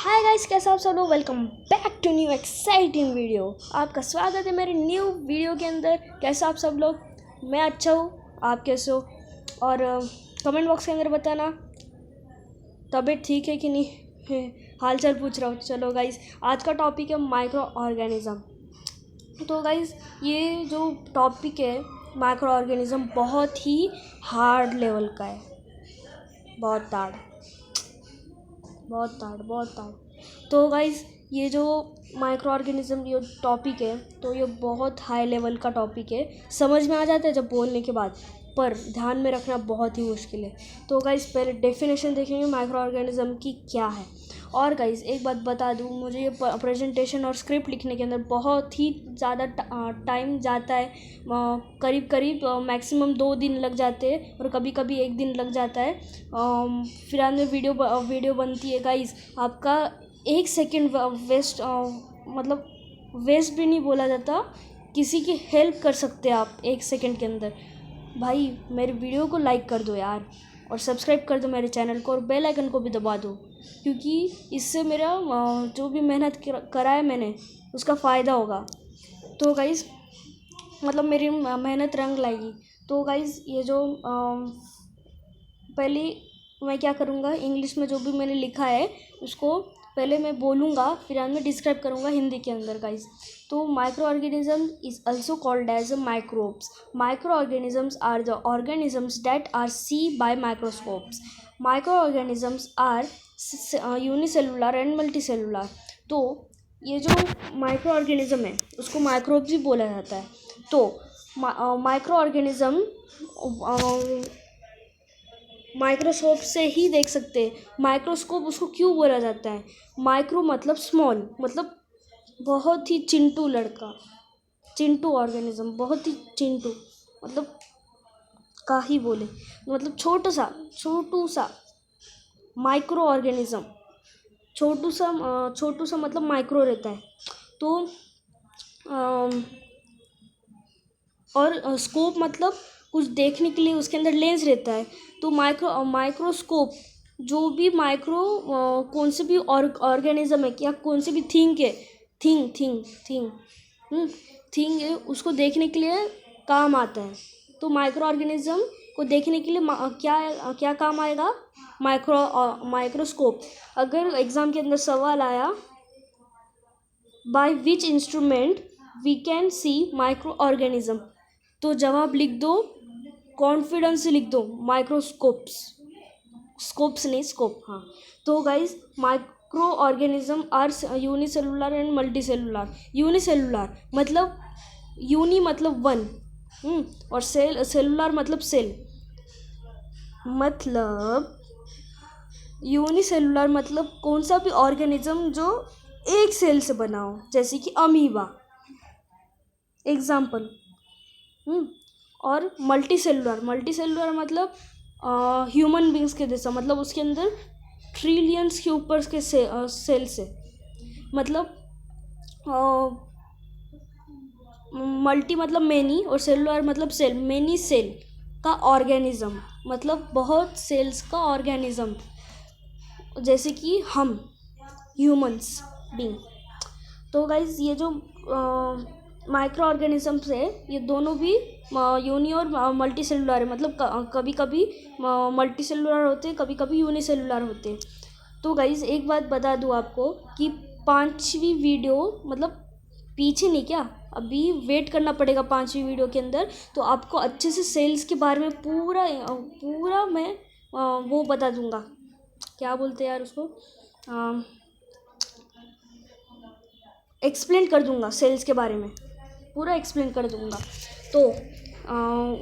Hi guys, कैसे आप सब लोग। Welcome back to new exciting video. आपका स्वागत है मेरे न्यू वीडियो के अंदर। कैसे आप सब लोग। मैं अच्छा हूँ, आप कैसे हो। और कमेंट बॉक्स के अंदर बताना तबीयत ठीक है कि नहीं, हाल चाल पूछ रहा हूँ। चलो गाइस, आज का टॉपिक है माइक्रो ऑर्गेनिज़म। तो गाइस, ये जो टॉपिक है माइक्रो ऑर्गेनिज़म बहुत ही हार्ड लेवल का है। बहुत हार्ड। तो गाइस, ये जो माइक्रो ऑर्गेनिज़म ये टॉपिक है, तो ये बहुत हाई लेवल का टॉपिक है। समझ में आ जाता है जब बोलने के बाद, पर ध्यान में रखना बहुत ही मुश्किल है। तो गाइस, पहले डेफिनेशन देखेंगे माइक्रो ऑर्गेनिज़म की क्या है। और गाइस, एक बात बता दूँ, मुझे ये प्रेजेंटेशन और स्क्रिप्ट लिखने के अंदर बहुत ही ज़्यादा टाइम जाता है। करीब मैक्सिमम 2 दिन लग जाते हैं और कभी कभी 1 दिन लग जाता है। फिर बाद में वीडियो बनती है गाइस। आपका 1 सेकेंड वेस्ट, मतलब वेस्ट भी नहीं बोला जाता। किसी की हेल्प कर सकते हैं आप 1 सेकेंड के अंदर। भाई, मेरे वीडियो को लाइक कर दो यार, और सब्सक्राइब कर दो मेरे चैनल को, और बेल आइकन को भी दबा दो, क्योंकि इससे मेरा जो भी मेहनत करा है मैंने, उसका फ़ायदा होगा। तो गाइस, मतलब मेरी मेहनत रंग लाएगी। तो गाइस, ये जो पहले मैं क्या करूँगा, इंग्लिश में जो भी मैंने लिखा है उसको पहले मैं बोलूँगा, फिर बाद में डिस्क्राइब करूँगा हिंदी के अंदर गाइस। तो micro organism is also called as a microbes. Microorganisms are the organisms that are seen by microscopes. Microorganisms are unicellular and multicellular. तो ये जो माइक्रो ऑर्गेनिज़म है उसको माइक्रोब्स भी बोला जाता है। तो माइक्रो ऑर्गेनिज़म माइक्रोस्कोप से ही देख सकते हैं। माइक्रोस्कोप उसको क्यों बोला जाता है? माइक्रो मतलब स्मॉल, मतलब बहुत ही चिंटू लड़का, चिंटू ऑर्गेनिज्म, बहुत ही चिंटू, मतलब का ही बोले, मतलब छोटू सा माइक्रो ऑर्गेनिज्म। छोटू सा मतलब माइक्रो रहता है। तो और स्कोप मतलब कुछ देखने के लिए उसके अंदर लेंस रहता है। तो माइक्रोस्कोप जो भी कौन से भी ऑर्गेनिज्म है, या कौन से भी थिंग है, उसको देखने के लिए काम आता है। तो माइक्रो ऑर्गेनिज्म को देखने के लिए क्या काम आएगा? माइक्रोस्कोप। अगर एग्ज़ाम के अंदर सवाल आया, by which instrument we can see micro organism, तो जवाब लिख दो, कॉन्फिडेंस से लिख दो, स्कोप्स नहीं, स्कोप। हाँ, तो guys, micro organism are unicellular and multicellular. Unicellular मतलब यूनि मतलब 1, और सेलुलर मतलब सेल। मतलब यूनिसेलुलर मतलब कौन सा भी ऑर्गेनिज्म जो एक सेल से बना हो, जैसे कि अमीबा एग्जाम्पल। और मल्टीसेलुलर मतलब ह्यूमन बींग्स के जैसा, मतलब उसके अंदर ट्रिलियंस के ऊपर के सेल से, मतलब मल्टी मतलब मेनी, और सेलुलर मतलब सेल, मेनी सेल का ऑर्गेनिज्म, मतलब बहुत सेल्स का ऑर्गेनिज्म, जैसे कि हम ह्यूमंस बींग। तो गाइज, ये जो माइक्रो ऑर्गेनिजम्स है, ये दोनों भी यूनि और मल्टी सेलुलर है। मतलब कभी कभी मल्टी सेलुलर होते हैं, कभी कभी यूनिसेलुलर होते हैं। तो गाइज, एक बात बता दूँ आपको कि 5वीं वीडियो, मतलब पीछे नहीं, क्या अभी वेट करना पड़ेगा 5वीं वीडियो के अंदर, तो आपको अच्छे से सेल्स के बारे में पूरा मैं वो बता दूंगा। क्या बोलते हैं यार उसको, एक्सप्लेन कर दूंगा, सेल्स के बारे में पूरा एक्सप्लेन कर दूंगा। तो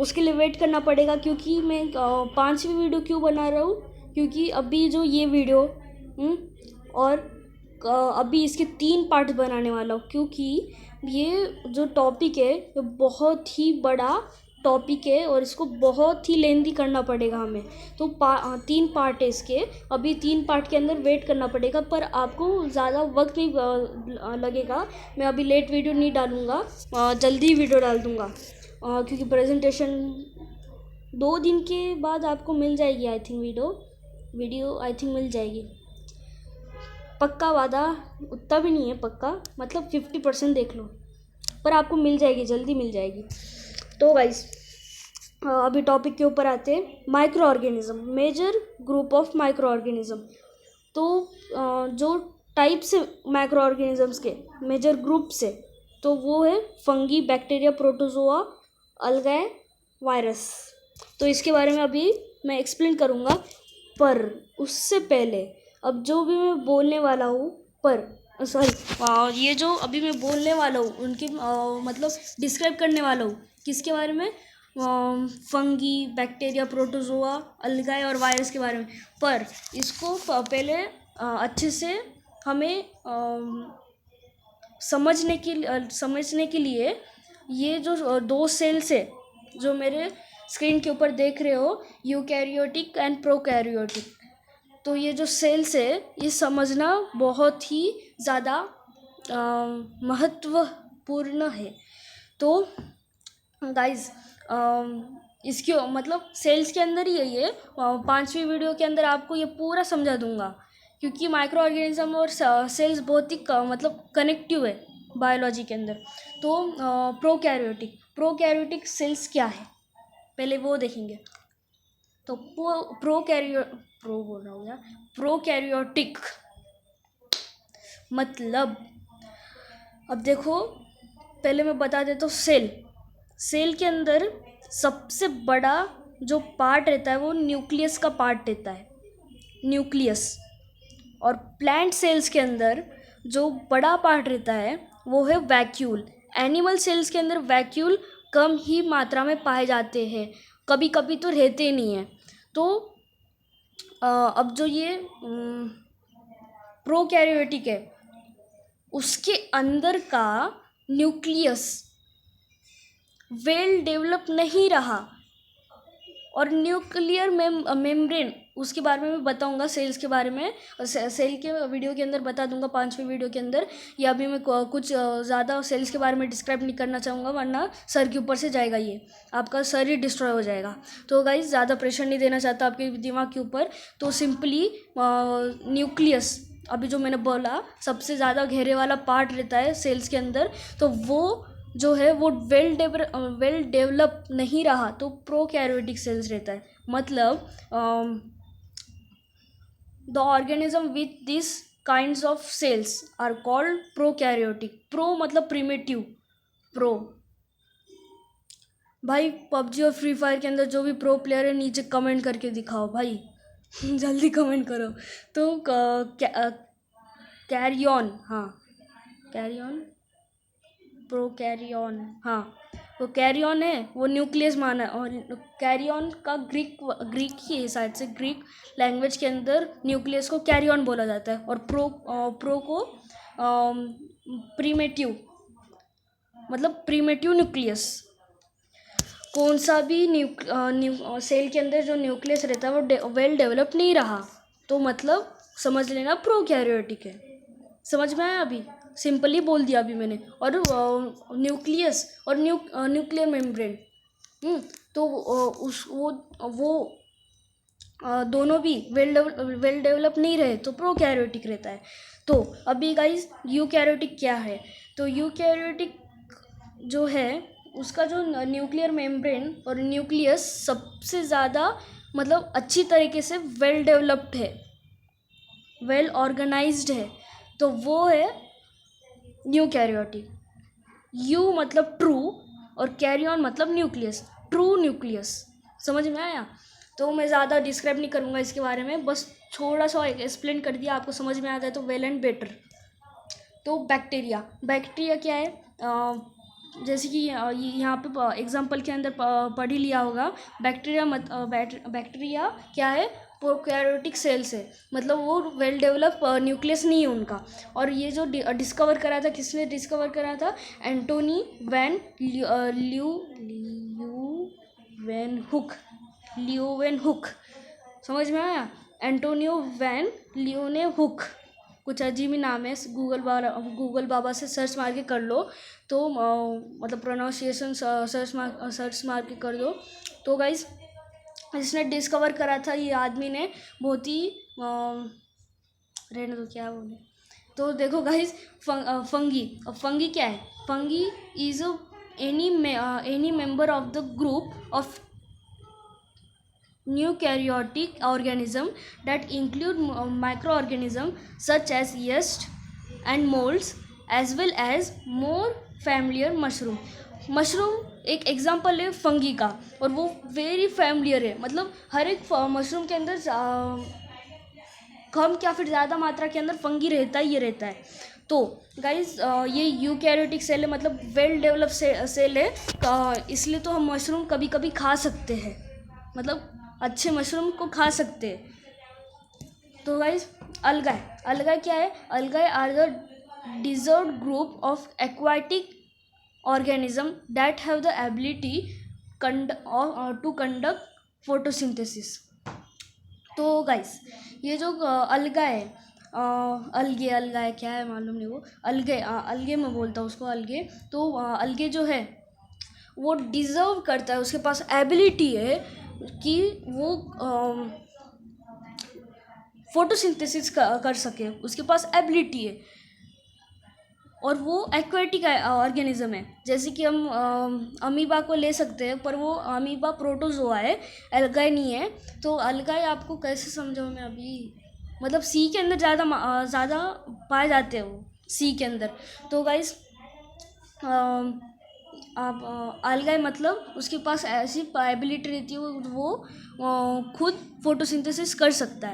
उसके लिए वेट करना पड़ेगा, क्योंकि मैं 5वीं वीडियो क्यों बना रहा हूँ, क्योंकि अभी जो ये वीडियो और अभी इसके 3 पार्ट बनाने वाला हूँ, क्योंकि ये जो टॉपिक है ये बहुत ही बड़ा टॉपिक है और इसको बहुत ही लेंथी करना पड़ेगा हमें। तो 3 पार्ट है इसके। अभी 3 पार्ट के अंदर वेट करना पड़ेगा, पर आपको ज़्यादा वक्त नहीं लगेगा। मैं अभी लेट वीडियो नहीं डालूँगा, जल्दी वीडियो डाल दूँगा, क्योंकि प्रेजेंटेशन 2 दिन के बाद आपको मिल जाएगी। I think video I think मिल जाएगी। पक्का वादा उतना भी नहीं है पक्का, मतलब 50% देख लो, पर आपको मिल जाएगी, जल्दी मिल जाएगी। तो गाइस अभी टॉपिक के ऊपर आते हैं, micro organism, major group of micro organism. तो जो टाइप्स है माइक्रो ऑर्गेनिजम्स के, मेजर ग्रुप से, तो वो है fungi, bacteria, protozoa, algae, virus. तो इसके बारे में अभी मैं एक्सप्लेन करूँगा, पर उससे पहले अब जो भी मैं बोलने वाला हूँ, ये जो अभी मैं बोलने वाला हूँ उनके मतलब डिस्क्राइब करने वाला हूँ किसके बारे में, फंगी, बैक्टीरिया, प्रोटोजोआ, अलगाई और वायरस के बारे में। पर इसको पहले अच्छे से हमें समझने के लिए ये जो दो सेल्स है जो मेरे स्क्रीन के ऊपर देख रहे हो, यूकैरियोटिक एंड प्रोकैरियोटिक, तो ये जो सेल्स है ये समझना बहुत ही ज़्यादा महत्वपूर्ण है। तो गाइज इसकी मतलब सेल्स के अंदर ही है ये, 5वीं वीडियो के अंदर आपको ये पूरा समझा दूंगा, क्योंकि माइक्रो ऑर्गेनिज्म और सेल्स बहुत ही मतलब कनेक्टिव है बायोलॉजी के अंदर। तो प्रोकैरियोटिक सेल्स क्या है पहले वो देखेंगे। तो प्रोकैरियोटिक मतलब, अब देखो पहले मैं बता देता हूँ, सेल के अंदर सबसे बड़ा जो पार्ट रहता है वो न्यूक्लियस का पार्ट रहता है, न्यूक्लियस। और प्लांट सेल्स के अंदर जो बड़ा पार्ट रहता है वो है वैक्यूल। एनिमल सेल्स के अंदर वैक्यूल कम ही मात्रा में पाए जाते हैं, कभी कभी तो रहते नहीं हैं। तो अब जो ये प्रोकैरियोटिक है उसके अंदर का न्यूक्लियस वेल डेवलप नहीं रहा, और न्यूक्लियर मेम्ब्रेन उसके बारे में मैं बताऊंगा, सेल्स के बारे में सेल के वीडियो के अंदर बता दूंगा, 5वीं वीडियो के अंदर। या अभी मैं कुछ ज़्यादा सेल्स के बारे में डिस्क्राइब नहीं करना चाहूँगा, वरना सर के ऊपर से जाएगा, ये आपका सर ही डिस्ट्रॉय हो जाएगा। तो गाइस ज़्यादा प्रेशर नहीं देना चाहता आपके दिमाग के ऊपर, तो सिंपली न्यूक्लियस अभी जो मैंने बोला सबसे ज़्यादा घेरे वाला पार्ट रहता है सेल्स के अंदर, तो वो जो है वो वेल डेवलप नहीं रहा, तो प्रोकैरियोटिक सेल्स रहता है। मतलब the organism with this kinds of cells are called prokaryotic. Pro मतलब प्रिमिटिव, प्रो। भाई पबजी और फ्री फायर के अंदर जो भी प्रो प्लेयर है नीचे कमेंट करके दिखाओ भाई जल्दी कमेंट करो। तो कैरियन, हाँ कैरियन, प्रोकैरियन, हाँ वो कैरियन है, वो न्यूक्लियस माना है। और कैरियन का ग्रीक ही है शायद से, ग्रीक लैंग्वेज के अंदर न्यूक्लियस को कैरियन बोला जाता है, और प्रो को प्रीमेटिव, मतलब प्रीमेटिव न्यूक्लियस। कौन सा भी सेल के अंदर जो न्यूक्लियस रहता है वो वेल डेवलप नहीं रहा, तो मतलब समझ लेना प्रोकैरियोटिक है। समझ में आया? अभी सिंपली बोल दिया अभी मैंने। और न्यूक्लियस और न्यूक्लियर मेम्ब्रेन, तो वो दोनों भी वेल डेवलप नहीं रहे तो प्रोकैरियोटिक रहता है। तो अभी गाइस यूकैरियोटिक क्या है, तो यूकैरियोटिक जो है उसका जो न्यूक्लियर मेम्ब्रेन और न्यूक्लियस सबसे ज़्यादा मतलब अच्छी तरीके से वेल डेवलप्ड है, वेल ऑर्गेनाइज्ड है, तो वो है यूकैरियोटिक। यू मतलब ट्रू और कैरियन मतलब न्यूक्लियस, ट्रू न्यूक्लियस। समझ में आया? तो मैं ज़्यादा डिस्क्राइब नहीं करूँगा इसके बारे में, बस थोड़ा सा एक्सप्लेन कर दिया, आपको समझ में आ जाए तो वेल एंड बेटर। तो बैक्टीरिया क्या है, जैसे कि यहाँ पे एग्जांपल के अंदर पढ़ ही लिया होगा। बैक्टीरिया क्या है, प्रोकैरियोटिक सेल्स है, मतलब वो वेल डेवलप न्यूक्लियस नहीं है उनका। और ये जो डिस्कवर करा था, किसने डिस्कवर करा था, एंटोनी वैन ल्यूवेनहुक। समझ में आया? एंटोनियो वैन ल्यूवेनहुक, कुछ अजीब ही नाम है, गूगल बाबा से सर्च मार के कर लो, तो मतलब प्रोनाउंसिएशन सर्च मार के कर दो। तो गाइस इसने डिस्कवर करा था, ये आदमी ने बहुत ही रहने दो क्या बोले, तो देखो गाइस, फंगी क्या है? Fungi is any member of the group of eukaryotic organism that include microorganism such as yeast and molds as well as more familiar mushroom एक एग्जाम्पल है फंगी का, और वो वेरी फैमिलियर है। मतलब हर एक मशरूम के अंदर कम या फिर ज़्यादा मात्रा के अंदर फंगी रहता है। तो गाइस ये यूकैरियोटिक सेल है, मतलब वेल डेवलप सेल है, इसलिए तो हम मशरूम कभी कभी खा सकते हैं, मतलब अच्छे मशरूम को खा सकते हैं। तो गाइस अलगाए क्या है? Algae are the deserved group of aquatic organism that have the ability to conduct photosynthesis. तो गाइस ये जो अलगा है, अलगे क्या है मालूम नहीं, वो अलगे मैं बोलता हूँ उसको अलगे। तो अलगे जो है वो डिज़र्व करता है, उसके पास एबिलिटी है कि वो फोटोसिंथेसिस कर सके, उसके पास एबिलिटी है, और वो एक्वेटिक ऑर्गेनिज्म है। जैसे कि हम अमीबा को ले सकते हैं, पर वो अमीबा प्रोटोजोआ है, अलगाए नहीं है। तो अलगाए आपको कैसे समझाऊँ मैं अभी, मतलब सी के अंदर ज़्यादा पाए जाते हैं वो, सी के अंदर। तो गाइस आप अलगाए मतलब उसके पास ऐसी एबिलिटी रहती है, वो खुद फोटोसिंथेसिस कर सकता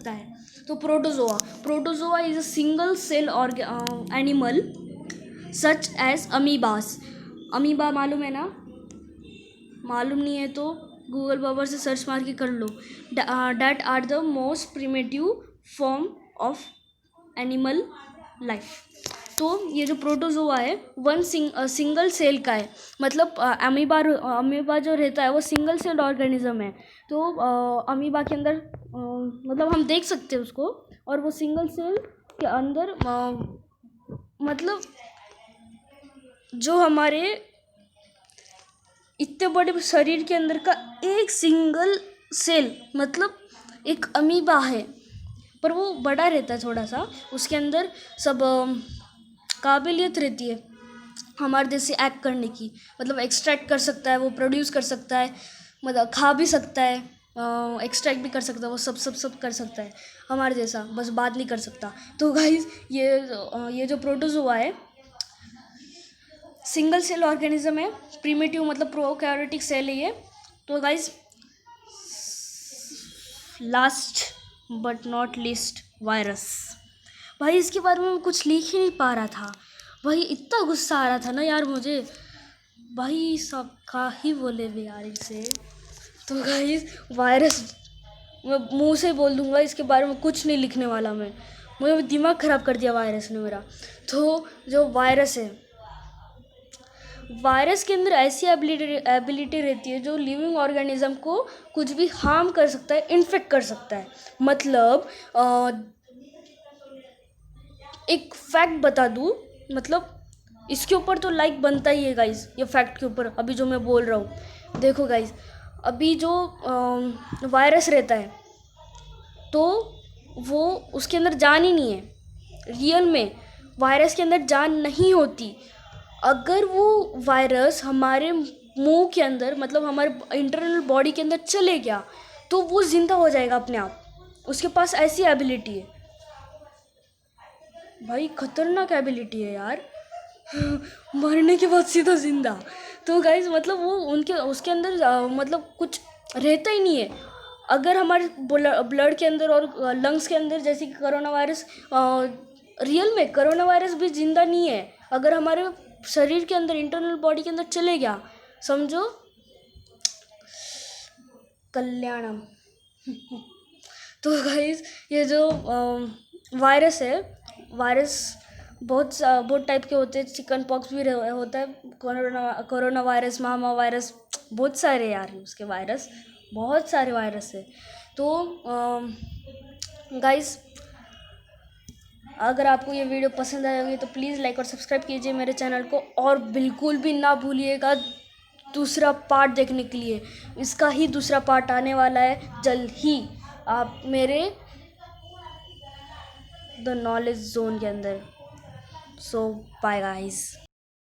है। तो protozoa is a single cell animal such as amoeba मालूम है ना? मालूम नहीं है तो गूगल बाबर से सर्च मार के कर लो। That are the most primitive form of animal life. तो ये जो प्रोटोजोआ है वन सिंगल सेल का है, मतलब अमीबा जो रहता है वो सिंगल सेल ऑर्गेनिज्म है। तो अमीबा के अंदर मतलब हम देख सकते हैं उसको, और वो सिंगल सेल के अंदर मतलब जो हमारे इतने बड़े शरीर के अंदर का एक सिंगल सेल मतलब एक अमीबा है, पर वो बड़ा रहता है थोड़ा सा, उसके अंदर सब काबिलियत रहती है हमारे जैसे एक्ट करने की, मतलब एक्सट्रैक्ट कर सकता है, वो प्रोड्यूस कर सकता है, मतलब खा भी सकता है, एक्सट्रैक्ट भी कर सकता है, वो सब कर सकता है हमारे जैसा, बस बात नहीं कर सकता। तो गाइस ये जो प्रोटोजोआ है सिंगल सेल ऑर्गेनिज्म है, प्रिमिटिव मतलब प्रोकैरियोटिक सेल है ये। तो guys last but not least virus. भाई इसके बारे में कुछ लिख ही नहीं पा रहा था भाई, इतना गुस्सा आ रहा था ना यार मुझे, भाई सब का ही बोले भी यार इसे। तो गाइस वायरस मैं मुंह से बोल दूंगा, इसके बारे में कुछ नहीं लिखने वाला मैं, मुझे दिमाग ख़राब कर दिया वायरस ने मेरा। तो जो वायरस है, वायरस के अंदर ऐसी एबिलिटी रहती है जो लिविंग ऑर्गेनिज्म को कुछ भी हार्म कर सकता है, इन्फेक्ट कर सकता है। मतलब एक फैक्ट बता दूँ, मतलब इसके ऊपर तो लाइक बनता ही है गाइस, ये फैक्ट के ऊपर अभी जो मैं बोल रहा हूँ। देखो गाइस अभी जो वायरस रहता है तो वो उसके अंदर जान ही नहीं है, रियल में वायरस के अंदर जान नहीं होती। अगर वो वायरस हमारे मुंह के अंदर मतलब हमारे इंटरनल बॉडी के अंदर चले गया तो वो जिंदा हो जाएगा अपने आप, उसके पास ऐसी एबिलिटी है भाई, खतरनाक एबिलिटी है यार मरने के बाद सीधा जिंदा। तो गाइस मतलब वो उसके अंदर मतलब कुछ रहता ही नहीं है। अगर हमारे ब्लड के अंदर और लंग्स के अंदर, जैसे कि कोरोना वायरस, रियल में कोरोना वायरस भी जिंदा नहीं है, अगर हमारे शरीर के अंदर इंटरनल बॉडी के अंदर चले गया समझो कल्याणम तो गाइस ये जो वायरस है, वायरस बहुत टाइप के होते हैं, चिकन पॉक्स भी होता है, कोरोना वायरस, मामा वायरस, बहुत सारे यार उसके वायरस, बहुत सारे वायरस है। तो गाइस अगर आपको ये वीडियो पसंद आई होगी तो प्लीज़ लाइक और सब्सक्राइब कीजिए मेरे चैनल को, और बिल्कुल भी ना भूलिएगा दूसरा पार्ट देखने के लिए। इसका ही दूसरा पार्ट आने वाला है जल्द ही। आप मेरे द नॉलेज जोन के अंदर। सो बाय गाइस।